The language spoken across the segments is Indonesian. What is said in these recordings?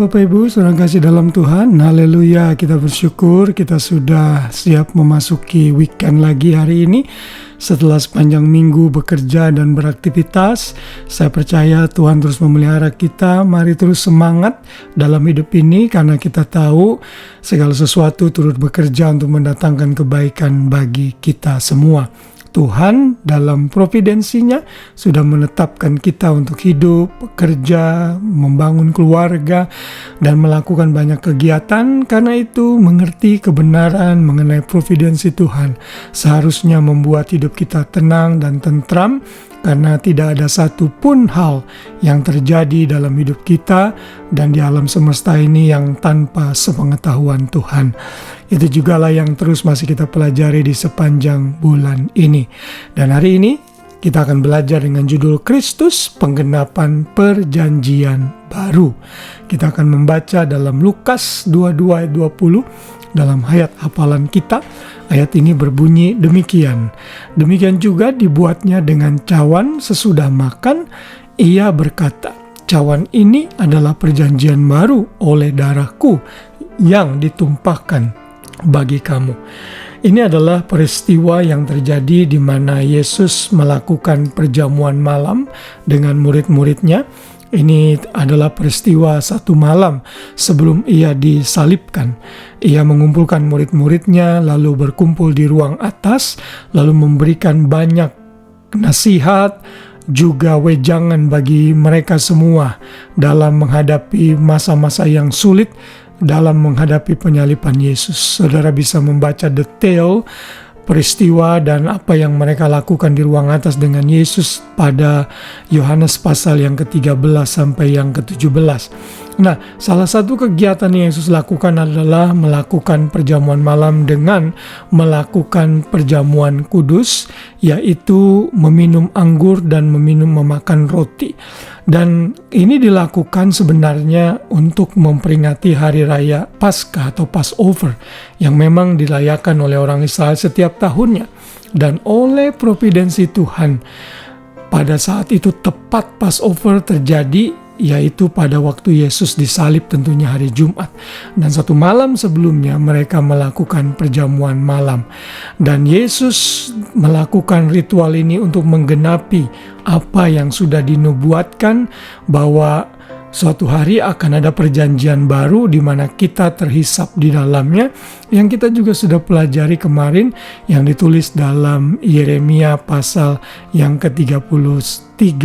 Bapak Ibu, saudara kasih dalam Tuhan. Haleluya, kita bersyukur kita sudah siap memasuki weekend lagi hari ini. Setelah sepanjang minggu bekerja dan beraktivitas, saya percaya Tuhan terus memelihara kita. Mari terus semangat dalam hidup ini, karena kita tahu segala sesuatu turut bekerja untuk mendatangkan kebaikan bagi kita semua. Tuhan dalam providensinya sudah menetapkan kita untuk hidup, bekerja, membangun keluarga, dan melakukan banyak kegiatan. Karena itu mengerti kebenaran mengenai providensi Tuhan seharusnya membuat hidup kita tenang dan tentram, karena tidak ada satupun hal yang terjadi dalam hidup kita dan di alam semesta ini yang tanpa sepengetahuan Tuhan. Itu jugalah yang terus masih kita pelajari di sepanjang bulan ini. Dan hari ini kita akan belajar dengan judul Kristus Penggenapan Perjanjian Baru. Kita akan membaca dalam Lukas 22 ayat 20 dalam ayat hafalan kita. Ayat ini berbunyi demikian. Demikian juga dibuatnya dengan cawan sesudah makan. Ia berkata, cawan ini adalah perjanjian baru oleh darahku yang ditumpahkan bagi kamu. Ini adalah peristiwa yang terjadi di mana Yesus melakukan perjamuan malam dengan murid-muridnya. Ini adalah peristiwa satu malam sebelum ia disalibkan. Ia mengumpulkan murid-muridnya, lalu berkumpul di ruang atas, lalu memberikan banyak nasihat, juga wejangan bagi mereka semua dalam menghadapi masa-masa yang sulit, dalam menghadapi penyaliban Yesus. Saudara bisa membaca detail peristiwa dan apa yang mereka lakukan di ruang atas dengan Yesus pada Yohanes pasal yang ke-13 sampai yang ke-17. Nah, salah satu kegiatan yang Yesus lakukan adalah melakukan perjamuan malam dengan melakukan perjamuan kudus, yaitu meminum anggur dan memakan roti. Dan ini dilakukan sebenarnya untuk memperingati hari raya Paskah atau Passover yang memang dirayakan oleh orang Israel setiap tahunnya. Dan oleh providensi Tuhan, pada saat itu tepat Passover terjadi, yaitu pada waktu Yesus disalib, tentunya hari Jumat. Dan satu malam sebelumnya mereka melakukan perjamuan malam. Dan Yesus melakukan ritual ini untuk menggenapi apa yang sudah dinubuatkan, bahwa suatu hari akan ada perjanjian baru di mana kita terhisap di dalamnya, yang kita juga sudah pelajari kemarin, yang ditulis dalam Yeremia pasal yang ke-33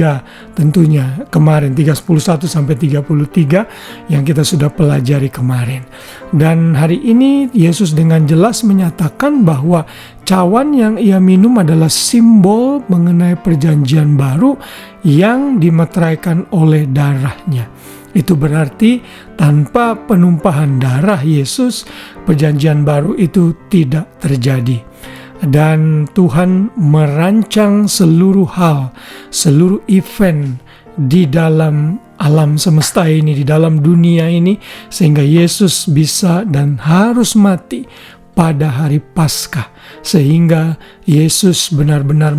tentunya kemarin, 31 sampai 33 yang kita sudah pelajari kemarin. Dan hari ini Yesus dengan jelas menyatakan bahwa cawan yang ia minum adalah simbol mengenai perjanjian baru yang dimeteraikan oleh darahnya. Itu berarti tanpa penumpahan darah Yesus, perjanjian baru itu tidak terjadi. Dan Tuhan merancang seluruh hal, seluruh event di dalam alam semesta ini, di dalam dunia ini, sehingga Yesus bisa dan harus mati pada hari Paskah, sehingga Yesus benar-benar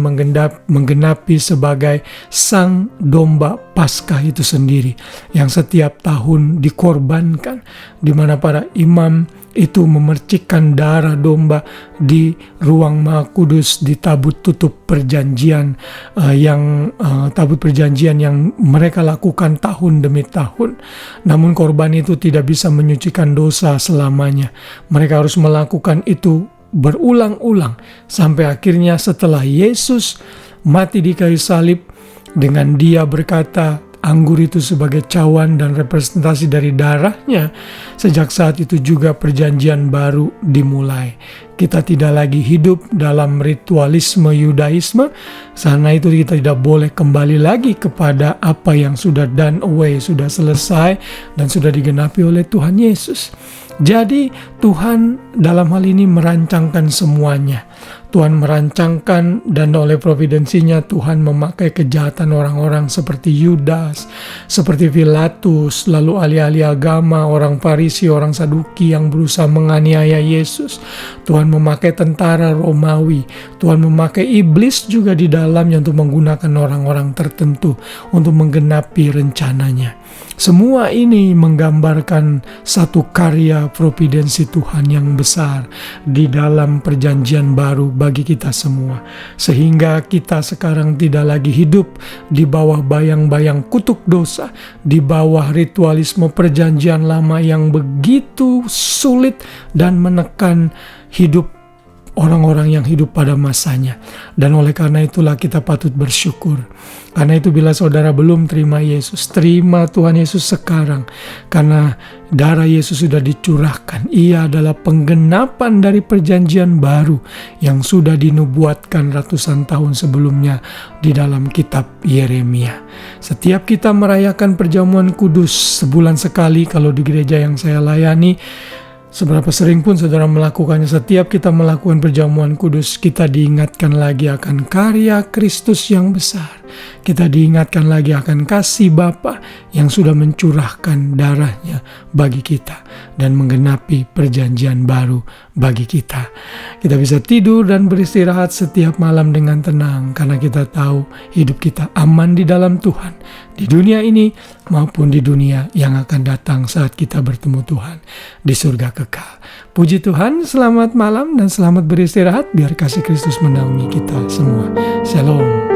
menggenapi sebagai sang domba Paskah itu sendiri, yang setiap tahun dikorbankan, di mana para imam itu memercikkan darah domba di ruang Maha Kudus, di tabut tutup perjanjian, tabut perjanjian yang mereka lakukan tahun demi tahun. Namun korban itu tidak bisa menyucikan dosa selamanya. Mereka harus melakukan itu berulang-ulang sampai akhirnya setelah Yesus mati di kayu salib, dengan dia berkata anggur itu sebagai cawan dan representasi dari darahnya, sejak saat itu juga perjanjian baru dimulai. Kita tidak lagi hidup dalam ritualisme Yudaisme, karena itu kita tidak boleh kembali lagi kepada apa yang sudah done away, sudah selesai dan sudah digenapi oleh Tuhan Yesus. Jadi Tuhan dalam hal ini merancangkan semuanya. Tuhan merancangkan, dan oleh providensinya Tuhan memakai kejahatan orang-orang seperti Yudas, jelas. Seperti Pilatus, lalu ahli-ahli agama, orang Farisi, orang Saduki yang berusaha menganiaya Yesus. Tuhan memakai tentara Romawi, Tuhan memakai iblis juga di dalamnya untuk menggunakan orang-orang tertentu untuk menggenapi rencananya. Semua ini menggambarkan satu karya providensi Tuhan yang besar di dalam perjanjian baru bagi kita semua. Sehingga kita sekarang tidak lagi hidup di bawah bayang-bayang kutuk dosa, di bawah ritualisme perjanjian lama yang begitu sulit dan menekan hidup orang-orang yang hidup pada masanya. Dan oleh karena itulah kita patut bersyukur. Karena itu bila saudara belum terima Yesus, terima Tuhan Yesus sekarang. Karena darah Yesus sudah dicurahkan. Ia adalah penggenapan dari perjanjian baru yang sudah dinubuatkan ratusan tahun sebelumnya di dalam kitab Yeremia. Setiap kita merayakan perjamuan kudus sebulan sekali, kalau di gereja yang saya layani, seberapa sering pun saudara melakukannya, setiap kita melakukan perjamuan kudus, kita diingatkan lagi akan karya Kristus yang besar. Kita diingatkan lagi akan kasih Bapa yang sudah mencurahkan darahnya bagi kita dan menggenapi perjanjian baru bagi kita. Kita bisa tidur dan beristirahat setiap malam dengan tenang karena kita tahu hidup kita aman di dalam Tuhan, di dunia ini maupun di dunia yang akan datang saat kita bertemu Tuhan di surga kekal. Puji Tuhan, selamat malam dan selamat beristirahat. Biar kasih Kristus menaungi kita semua. Shalom.